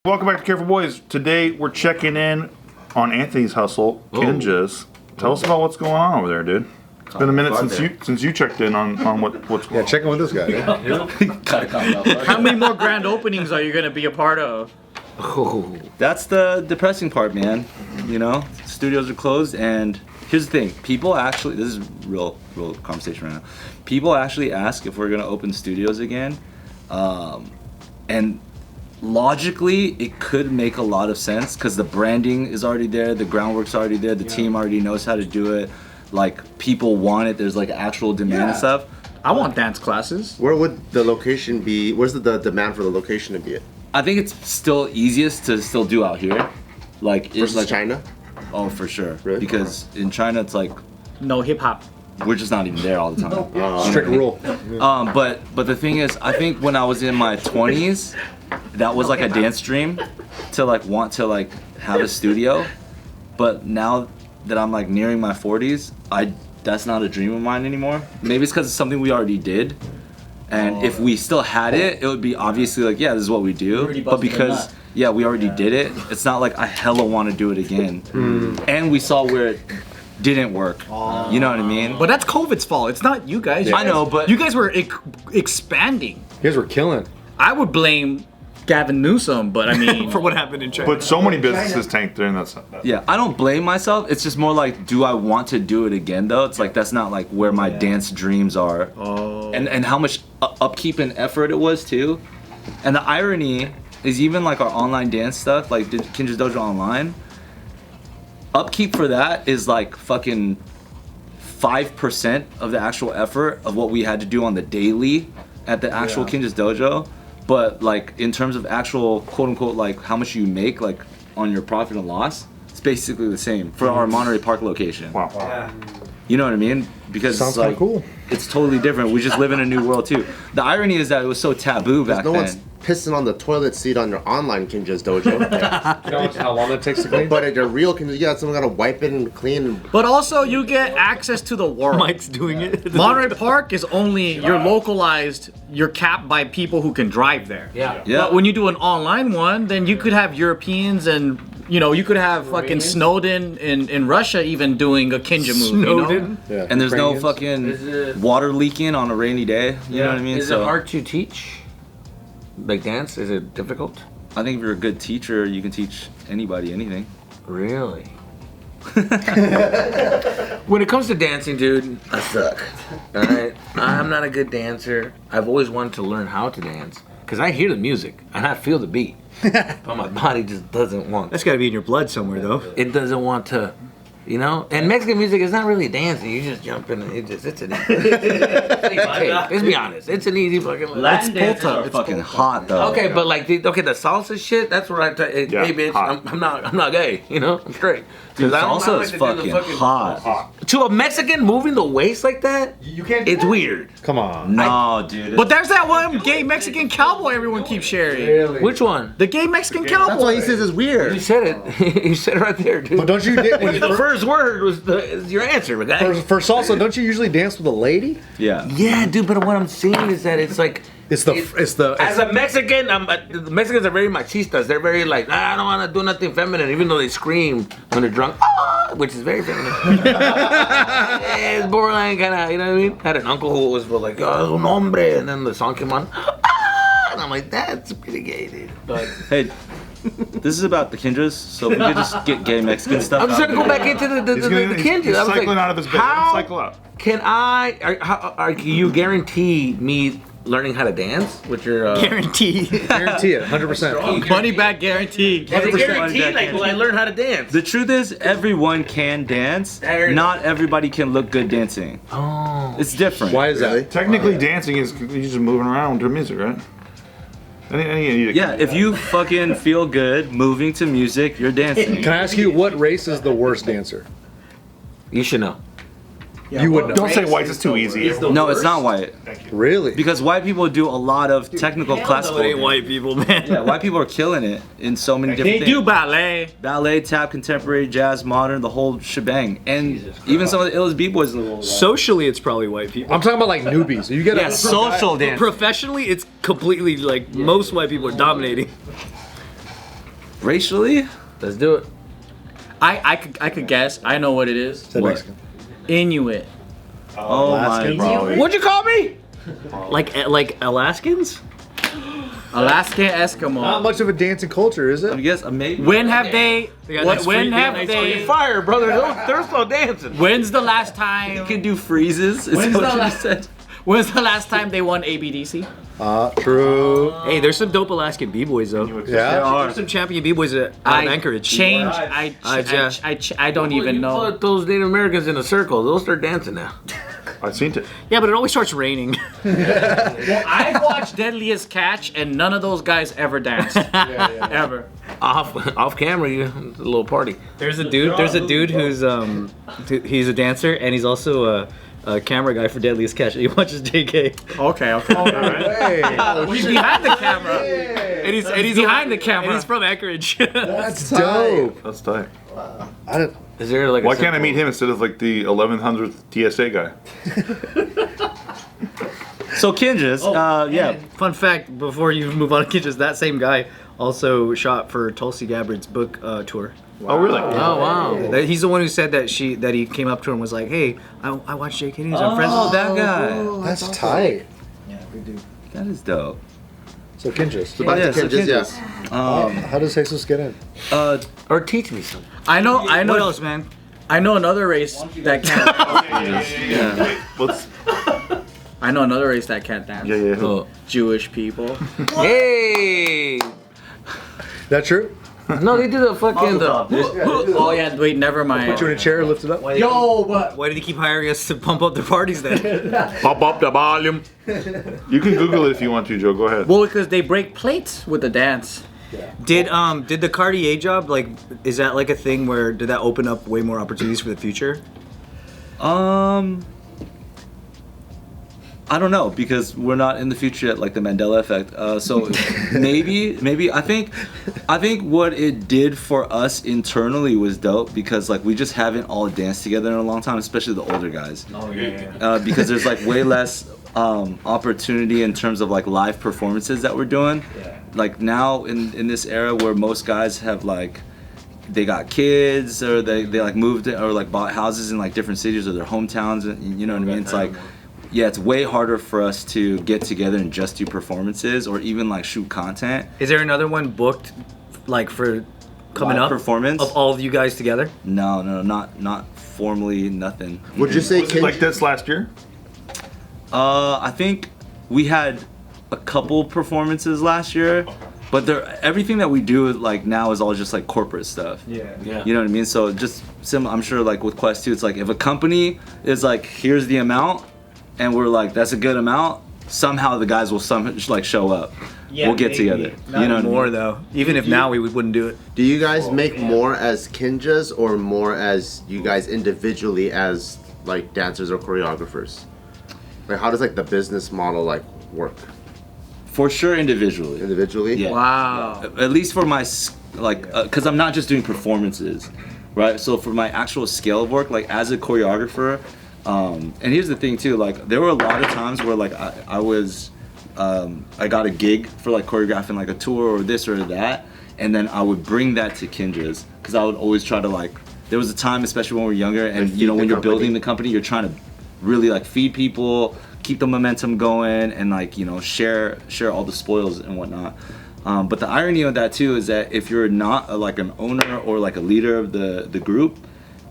Welcome back to Careful Boys. Today we're checking in on Anthony's hustle, Kinjaz. Tell us about what's going on over there, dude. It's been a minute since you checked in on what's going on. Yeah, check in with this guy. How many more grand openings are you gonna be a part of? Oh, that's the depressing part, man. You know, studios are closed, and here's the thing: people actually, this is real conversation right now. People actually ask if we're gonna open studios again, and logically, it could make a lot of sense because the branding is already there, the groundwork's already there, the team already knows how to do it. Like, people want it. There's like actual demand and stuff. I want dance classes. Where would the location be? Where's the demand for the location to be at? I think it's still easiest to still do out here. Like, Versus like China? Oh, for sure. Really? Because in China, it's like No hip hop. we're just not even there all the time. Strict rule. But the thing is, I think when I was in my 20s, that was like a dance dream to like want to like have a studio. But now that I'm like nearing my 40s, that's not a dream of mine anymore. Maybe it's because it's something we already did. And if we still had it, it would be obviously like, yeah, this is what we do. But because, yeah, we already did it, it's not like I hella want to do it again. And we saw where it didn't work. You know what I mean? But that's COVID's fault. It's not you guys. I know, but you guys were expanding. You guys were killing. I would blame Gavin Newsom, but I mean, for what happened in China. But so many businesses tanked during that. yeah, I don't blame myself. It's just more like, do I want to do it again though? It's like that's not like where my dance dreams are. And how much upkeep and effort it was too. And the irony is even like our online dance stuff, like Kinjaz Dojo Online, upkeep for that is like fucking 5% of the actual effort of what we had to do on the daily at the actual Kinjaz Dojo. But like in terms of actual quote unquote like how much you make like on your profit and loss, it's basically the same for our Monterey Park location. Wow. Yeah. You know what I mean? Because Sounds like, cool. It's totally different. We just live in a new world too. The irony is that it was so taboo back No then. one's pissing on the toilet seat on your online Kinjaz Dojo. You know how long it takes to clean? But at your real Kinjaz, yeah, someone gotta wipe it and clean. But also, you get access to the world. Mike's doing it. Monterey Park is only, you're localized, you're capped by people who can drive there. Yeah. Yeah. But when you do an online one, then you could have Europeans and, you know, you could have fucking Snowden in Russia even doing a Kinja move. Snowden? You know? Yeah. And there's no Is fucking it- water leaking on a rainy day. You know what I mean? Is it hard to teach? Like dance? Is it difficult? I think if you're a good teacher, you can teach anybody anything. Really? When it comes to dancing, dude, I suck. Alright? I'm not a good dancer. I've always wanted to learn how to dance. Because I hear the music and I feel the beat. But my body just doesn't want. That's gotta be in your blood somewhere, though. It doesn't want to, you know? And Mexican music is not really dancing. You just jump in and it's an easy. Okay, let's be honest. It's an easy fucking. Latin dances are fucking hot though. Okay, but like the salsa shit, that's where hey bitch, hot. I'm not gay, you know, I'm straight. Dude, I don't salsa like is to do the fucking hot. To a Mexican moving the waist like that, You can't. it's weird. Come on. No, dude. But there's that one gay Mexican cowboy everyone keeps sharing. Which one? The gay Mexican cowboy. That's why he says it's You weird. said it. You said it right there, dude. But don't you the first word was is your answer, guy. for salsa? Don't you usually dance with a lady? yeah. Yeah, dude. But what I'm saying is that it's like. It's the. As a Mexican, the Mexicans are very machistas. They're very like, I don't want to do nothing feminine, even though they scream when they're drunk, which is very feminine. It's borderline kind of, you know what I mean? I had an uncle who was like, oh, es un hombre, and then the song came on, and I'm like, that's pretty gay, dude. But Hey, this is about the Kinjaz, so if we could just get gay Mexican stuff. I'm just trying to go back into the Kinjaz. He's I was cycling like, out of his bed. how Cycle out. can can you guarantee me learning how to dance with your Guarantee. Guarantee it, 100%. Money back guarantee. Is it guaranteed? Like, will I learn how to dance? The truth is, everyone can dance. Not everybody can look good dancing. Oh. It's different. Why is that? Technically, dancing is you're just moving around to music, right? Yeah, if you fucking feel good moving to music, you're dancing. Can I ask you what race is the worst dancer? You should know. You would know. Don't say white. It's too easy. No, it's not white. Really? Because white people do a lot of technical classical. It ain't white people, man. Yeah, white people are killing it in so many different They things. do ballet. Ballet, tap, contemporary, jazz, modern, the whole shebang. And even some of the illest b-boys in the world. Socially, it's probably white people. I'm talking about like newbies. You get Yeah, social dance. Professionally, it's completely like most white people are dominating. Racially? Let's do it. I could guess. I know what it is. Said What? Mexican. Inuit. Oh Alaskans? my. What'd you call me? Like Alaskans? Alaskan Not Eskimo. much of a dancing culture, is I it? guess maybe. When have they? got nice When free- have nice they? Fire, brother. They're still dancing. When's the last You time? can do freezes. Is When's that the what you last? said? When's the last time they won ABDC? True. Hey, there's some dope Alaskan b-boys though. Yeah. There's some champion b-boys out of Anchorage. Change. yeah. I don't even You know. put those Native Americans in a circle, they'll start dancing now. I've seen it. Yeah, but it always starts raining. I've watched Deadliest Catch, and none of those guys ever danced. Ever. Off camera, it's a little party. There's a dude who's he's a dancer and he's also a camera guy for Deadliest Catch. He watches JK. Okay. Hey, He's behind the camera. And he's behind the camera. And he's from Anchorage. that's dope. That's tight. I don't, Is there like Why can't I meet him instead of like the 1100th TSA guy? So Kinjaz, yeah. Fun fact before you move on to Kinjaz, that same guy also shot for Tulsi Gabbard's book tour. Oh, really? Oh, wow. He's the one who said that he came up to her and was like, "Hey, I watch JK News. I'm friends with that guy. that's tight. That is dope. So Kinjaz, Back Yeah, to so Kinjaz, Kinjaz. yes. how does Jesus get in? Or teach me something. I know. What else, man? I know another race that can't. Yeah. Let's, I know another race that can't dance. yeah. Oh. Jewish people. Hey! That true? No, they do the fucking. Oh yeah. Wait. Never mind. Put you in a chair, lift it up. Yo, but Why did he keep hiring us to pump up their parties then? Pop up the volume. You can Google it if you want to, Joe. Go ahead. well, because they break plates with the dance. Did the Cartier job, like, is that like a thing where did that open up way more opportunities for the future? I don't know because we're not in the future yet, like the Mandela effect. So maybe I think what it did for us internally was dope because like we just haven't all danced together in a long time, especially the older guys. Oh yeah. Because there's like way less opportunity in terms of like live performances that we're doing. Yeah. Like now in this era where most guys have like they got kids or they like moved or like bought houses in like different cities or their hometowns, and you know what I mean. It's like. Yeah, it's way harder for us to get together and just do performances or even like shoot content. Is there another one booked, like for coming Live up performance? of all of you guys together? No, not formally, nothing. Would you say Was it like this last year? I think we had a couple performances last year, but everything that we do like now is all just like corporate stuff. Yeah. You know what I mean? So just I'm sure like with Quest 2, it's like if a company is like, here's the amount, and we're like, that's a good amount, somehow the guys will show up. Yeah, we'll get maybe. together. Not You know what I More mean? though. Even if now we wouldn't do it. Do you guys make more as Kinjaz or more as you guys individually as like dancers or choreographers? Like how does like the business model like work For sure individually. individually? Yeah. Wow. At least for my because I'm not just doing performances, right? So for my actual scale of work, like as a choreographer, and here's the thing too, like there were a lot of times where like I got a gig for like choreographing like a tour or this or that, and then I would bring that to Kinjaz because I would always try to like. There was a time, especially when we were younger, and you know when you're building the company, you're trying to really like feed people, keep the momentum going, and like share all the spoils and whatnot. But the irony of that too is that if you're not like an owner or like a leader of the group,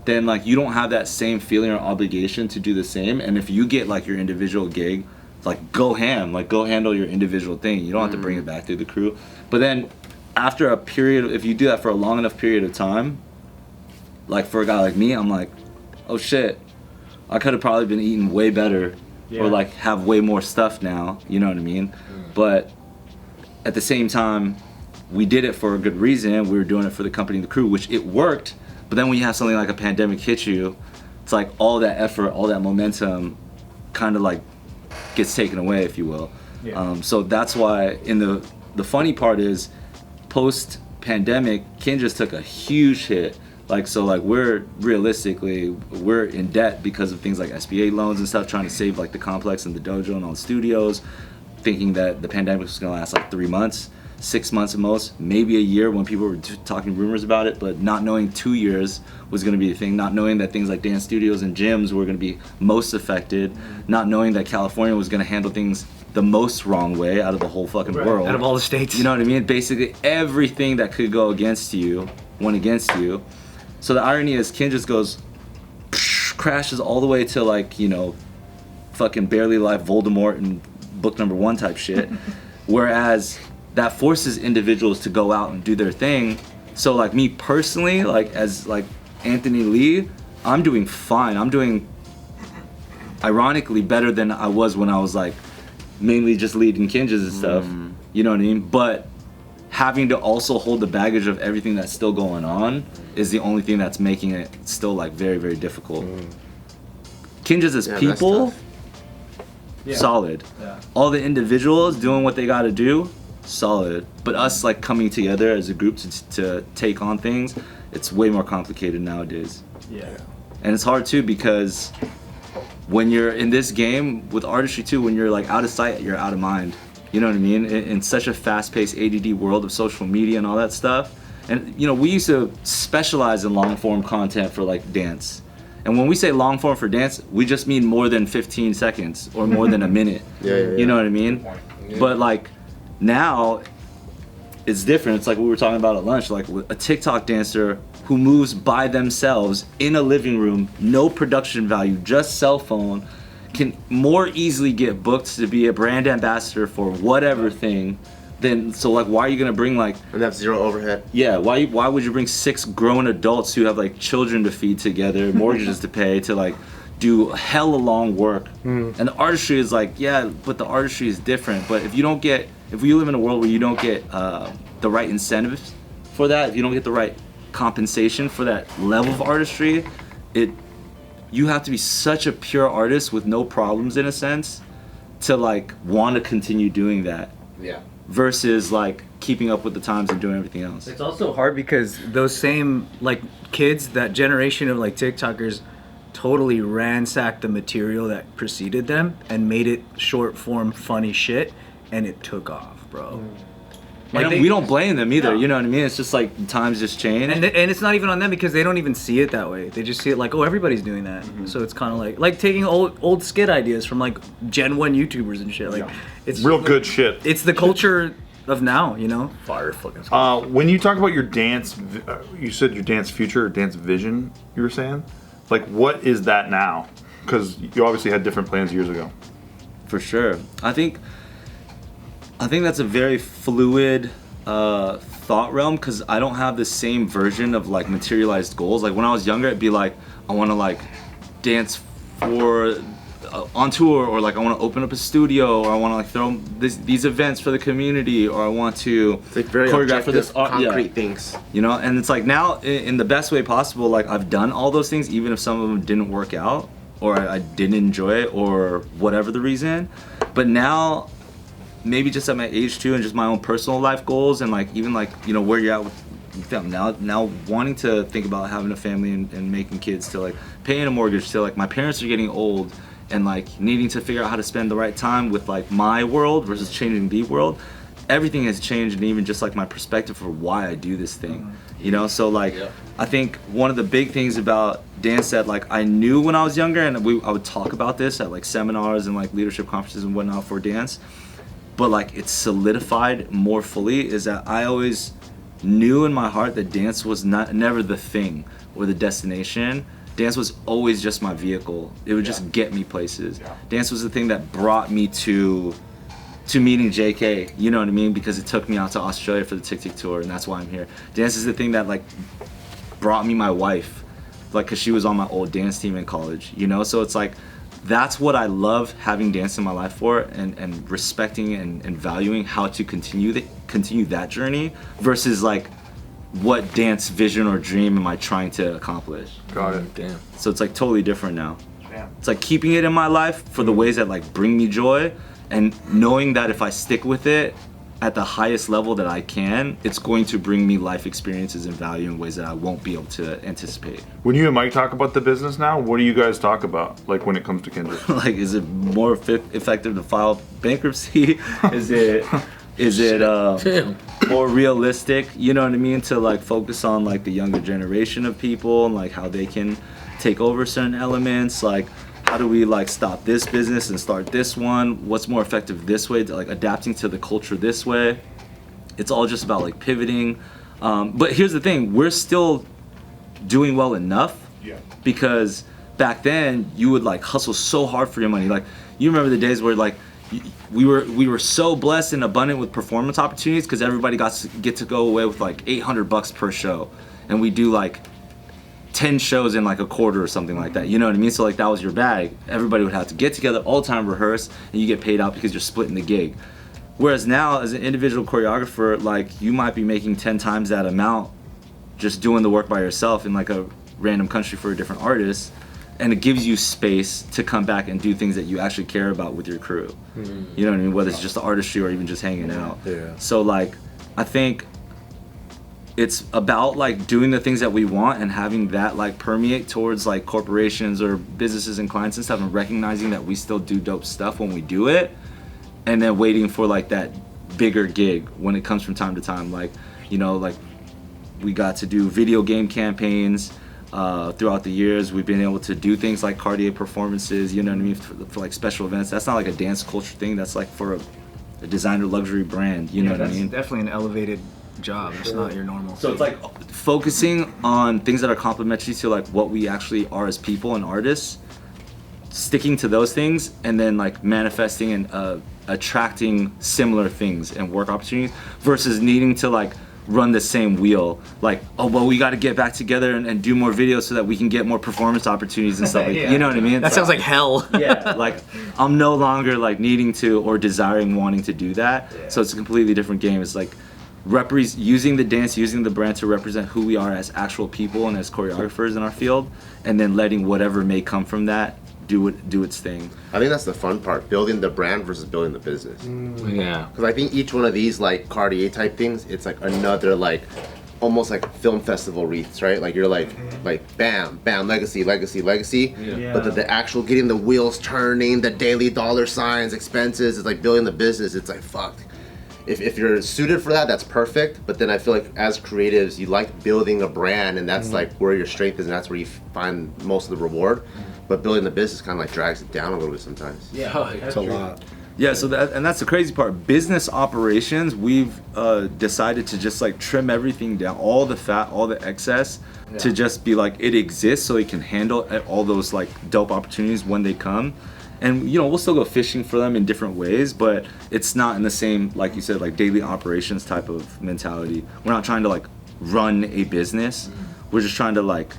then like you don't have that same feeling or obligation to do the same. And if you get like your individual gig, like go ham, like go handle your individual thing. You don't have to bring it back through the crew. But then after a period, if you do that for a long enough period of time, like for a guy like me, I'm like, oh shit, I could have probably been eating way better or like have way more stuff now, you know what I mean? But at the same time, we did it for a good reason. We were doing it for the company and the crew, which it worked. But then when you have something like a pandemic hit you, it's like all that effort, all that momentum kind of like gets taken away, if you will. So that's why the funny part is post-pandemic, Kinjaz took a huge hit. Like, so like we're in debt because of things like SBA loans and stuff, trying to save like the complex and the dojo and all the studios, thinking that the pandemic was gonna last like 3 months. 6 months at most, maybe a year when people were talking rumors about it, but not knowing 2 years was going to be a thing, not knowing that things like dance studios and gyms were going to be most affected, not knowing that California was going to handle things the most wrong way out of the whole fucking world. Out of all the states. You know what I mean? Basically everything that could go against you went against you. So the irony is Kinjaz goes, crashes all the way to like, you know, fucking barely alive Voldemort in book number 1 type shit. Whereas that forces individuals to go out and do their thing. So like me personally, like as like Anthony Lee, I'm doing fine. I'm doing ironically better than I was when I was like mainly just leading Kinjaz and stuff. You know what I mean? But having to also hold the baggage of everything that's still going on is the only thing that's making it still like very, very difficult. Kinjaz as people, solid. All the individuals doing what they gotta do, solid. But us like coming together as a group to take on things, it's way more complicated nowadays. And it's hard too because when you're in this game with artistry too, when you're like out of sight, you're out of mind. You know what I mean? In such a fast-paced ADD world of social media and all that stuff. And you know, we used to specialize in long-form content for like dance. And when we say long-form for dance, we just mean more than 15 seconds or more than a minute. You know what I mean? But like now, it's different. It's like we were talking about at lunch, like a TikTok dancer who moves by themselves in a living room, no production value, just cell phone, can more easily get booked to be a brand ambassador for whatever thing than, so like why are you gonna bring like, and have 0 overhead? Yeah, why would you bring 6 grown adults who have like children to feed together, mortgages to pay, to like do hella long work? And the artistry is like, yeah, but the artistry is different. But if you live in a world where you don't get the right incentives for that, if you don't get the right compensation for that level of artistry, you have to be such a pure artist with no problems in a sense to like want to continue doing that. Versus like keeping up with the times and doing everything else. It's also hard because those same like kids, that generation of like TikTokers, totally ransacked the material that preceded them and made it short form funny shit, and it took off, bro. Like we don't blame them either, you know what I mean? It's just like times just change. And it's not even on them because they don't even see it that way. They just see it like, oh, everybody's doing that. So it's kind of like taking old skit ideas from like Gen 1 YouTubers and shit. Like it's real good shit. It's the culture of now, you know? Fire fucking. When you talk about your dance, you said your dance future or dance vision, you were saying? Like, what is that now? Because you obviously had different plans years ago. For sure. I think that's a very fluid thought realm because I don't have the same version of like materialized goals. Like when I was younger, it'd be like, I want to like dance for on tour, or like I want to open up a studio, or I want to like throw these events for the community, or I want to like very choreograph for this concrete things. You know, and it's like now in the best way possible, like I've done all those things, even if some of them didn't work out, or I didn't enjoy it, or whatever the reason. But now, maybe just at my age too, and just my own personal life goals, and like even like, you know, where you're at with them now wanting to think about having a family and making kids, to like paying a mortgage, to like my parents are getting old and like needing to figure out how to spend the right time with like my world versus changing the world. Everything has changed, and even just like my perspective for why I do this thing, you know? So like, I think one of the big things about dance that like I knew when I was younger, and I would talk about this at like seminars and like leadership conferences and whatnot for dance, but like it's solidified more fully, is that I always knew in my heart that dance was never the thing or the destination. Dance was always just my vehicle. It would just get me places. Dance was the thing that brought me to meeting JK, you know what I mean? Because it took me out to Australia for the Tick Tick tour, and that's why I'm here. Dance is the thing that like brought me my wife, like, cause she was on my old dance team in college, you know? So it's like, that's what I love having dance in my life for, and respecting and valuing how to continue that journey versus like, what dance vision or dream am I trying to accomplish? Got it. Damn. So it's like totally different now. It's like keeping it in my life for the ways that like bring me joy, and knowing that if I stick with it at the highest level that I can, it's going to bring me life experiences and value in ways that I won't be able to anticipate. When you and Mike talk about the business now, what do you guys talk about? Like when it comes to Kinjaz? Like, is it more effective to file bankruptcy? Is it Is it Damn. more realistic? You know what I mean? To like focus on like the younger generation of people and like how they can take over certain elements. Like, how do we like stop this business and start this one? What's more effective this way? Like adapting to the culture this way. It's all just about like pivoting. But here's the thing: we're still doing well enough. Yeah. Because back then you would like hustle so hard for your money. Like you remember the days where like we were so blessed and abundant with performance opportunities because everybody get to go away with like $800 per show, and we do like 10 shows in like a quarter or something like that. You know what I mean? So like that was your bag. Everybody would have to get together all the time, rehearse, and you get paid out because you're splitting the gig. Whereas now as an individual choreographer, like you might be making 10 times that amount just doing the work by yourself in like a random country for a different artist, and it gives you space to come back and do things that you actually care about with your crew. You know what I mean? Whether it's just the artistry or even just hanging out. Yeah. So like I think it's about like doing the things that we want and having that like permeate towards like corporations or businesses and clients and stuff, and recognizing that we still do dope stuff when we do it, and then waiting for like that bigger gig when it comes from time to time. Like, you know, like we got to do video game campaigns throughout the years. We've been able to do things like Cartier performances, you know what I mean, for like special events. That's not like a dance culture thing. That's like for a designer luxury brand, you know what I mean? Definitely an elevated job. It's not your normal. So it's like focusing on things that are complementary to like what we actually are as people and artists, sticking to those things, and then like manifesting and attracting similar things and work opportunities versus needing to like run the same wheel. Like, oh well, we got to get back together and do more videos so that we can get more performance opportunities and stuff like Yeah. you know what I mean? That sounds like hell. Yeah, like I'm no longer like needing to or desiring wanting to do that. So it's a completely different game. It's like using the dance, using the brand to represent who we are as actual people and as choreographers in our field, and then letting whatever may come from that do its thing. I think that's the fun part, building the brand versus building the business. Yeah. Because I think each one of these like Cartier type things, it's like another like almost like film festival wreaths, right? Like you're like bam, bam, legacy. But the actual getting the wheels turning, the daily dollar signs, expenses, it's like building the business. It's like fuck. If you're suited for that, that's perfect. But then I feel like as creatives, you like building a brand, and that's like where your strength is, and that's where you find most of the reward. But building the business kind of like drags it down a little bit sometimes. Yeah. It's a lot. Yeah, so that's the crazy part. Business operations, we've decided to just like trim everything down, all the fat, all the excess, to just be like it exists so it can handle all those like dope opportunities when they come. And you know, we'll still go fishing for them in different ways, but it's not in the same, like you said, like daily operations type of mentality. We're not trying to like run a business. We're just trying to like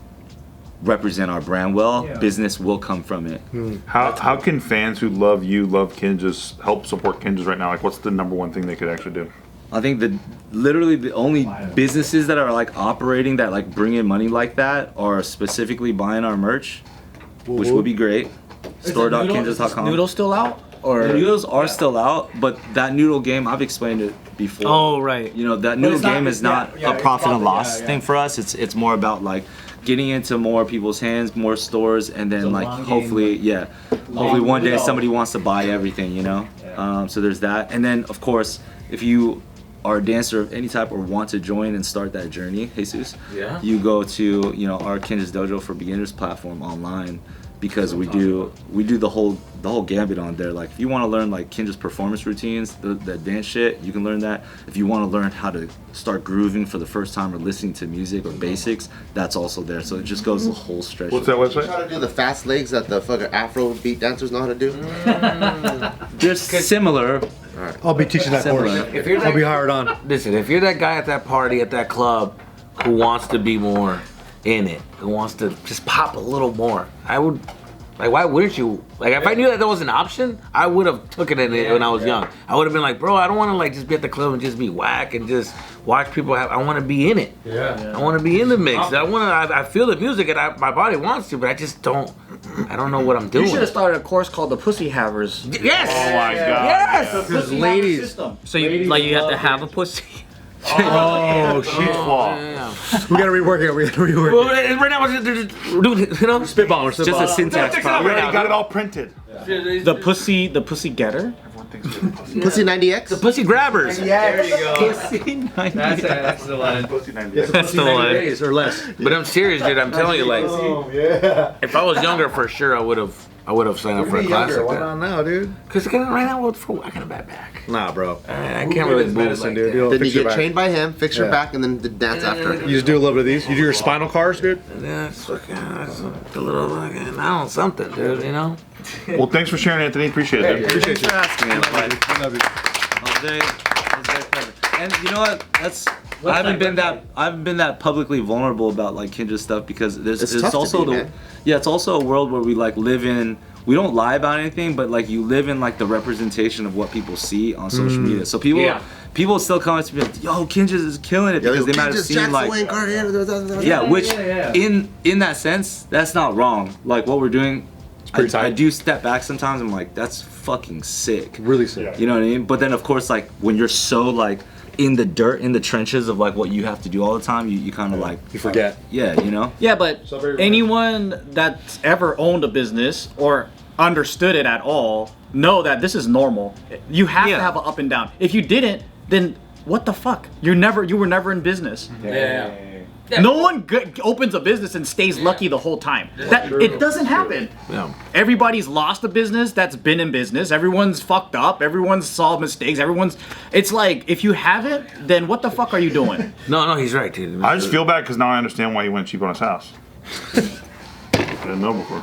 represent our brand well. Business will come from it. How can fans who love you, love Kinjaz, help support Kinjaz right now? Like, what's the number one thing they could actually do? I think that literally the only businesses that are like operating that like bring in money like that are specifically buying our merch, which would be great. Store.kinjaz.com. Noodle still out? Or The noodles are still out, but that noodle game, I've explained it before. Oh, right. You know, that noodle it's not- game is not yeah, a it's profit and profit, loss yeah. thing for us. It's more about like getting into more people's hands, more stores, and then a like long game, hopefully, like, hopefully one day without- somebody wants to buy everything, you know? So there's that. And then of course, if you are a dancer of any type or want to join and start that journey, Jesus, you go to, you know, our Kinjaz Dojo for Beginners platform online, because we do the whole gambit on there. Like if you want to learn like Kinjaz performance routines, the dance shit, you can learn that. If you want to learn how to start grooving for the first time or listening to music or basics, that's also there. So it just goes the whole stretch. What's that You website? try to do the fast legs that the fucking Afro beat dancers know how to do. They're similar. I'll be teaching that course. If you're I'll be that, hired on. listen, if you're that guy at that party, at that club, who wants to be more in it, who wants to just pop a little more, I would, like, why wouldn't you? Like, if I knew that was an option, I would have took it in it when I was young. I would have been like, bro, I don't want to like just be at the club and just be whack and just watch people have. I want to be in it. I want to be in the mix. I feel the music and my body wants to, but I just don't. I don't know what I'm doing. You should have started a course called the Pussy Havers. Yes. Oh my god. Yes. Because ladies, so you like you have to have a pussy. Oh, sheet flaw. Yeah. We gotta rework it. We gotta rework Well, right now, we're just you know, Spitball. Just a syntax We problem. already got it all printed. The pussy getter. Pussy 90X. The pussy grabbers. There you go. That's the one. That's the one. Days or less. But I'm serious, dude. I'm telling you, like, if I was younger, for sure, I would have signed up for a class like Why that. not now, dude? Cause right now, I got a bad back. Nah, bro. I can't really move like dude. that. Then you get trained by him, fix your back, and then dance after. You just do a little bit of these. You do your spinal cars, dude. Yeah, it's fucking, it's a little fucking, I don't know, something, dude. You know. Well, thanks for sharing, Anthony. Appreciate it. Dude. Appreciate you. asking me, but I love you. and you know what? I haven't been that publicly vulnerable about like Kinjaz stuff because It's it's tough to also be, man. it's also a world where we like live in. We don't lie about anything, but like you live in like the representation of what people see on social media. So people still come up to me like, "Yo, Kinjaz is killing it," because they might have seen like which in that sense that's not wrong. Like what we're doing. pretty tight. I do step back sometimes. I'm like, that's fucking sick. Really sick. You know what I mean? But then of course, like when you're so like in the dirt, in the trenches of like what you have to do all the time, you kind of like You forget. yeah, you know. Yeah, but anyone that's ever owned a business or understood it at all know that this is normal. You have to have an up and down. If you didn't, then what the fuck? You were never in business. No one opens a business and stays lucky the whole time. It doesn't happen. Yeah. Everybody's lost a business that's been in business. Everyone's fucked up. Everyone's solved mistakes. It's like, if you haven't, then what the fuck are you doing? No, he's right, dude. I just feel bad because now I understand why you went cheap on his house. I didn't know before.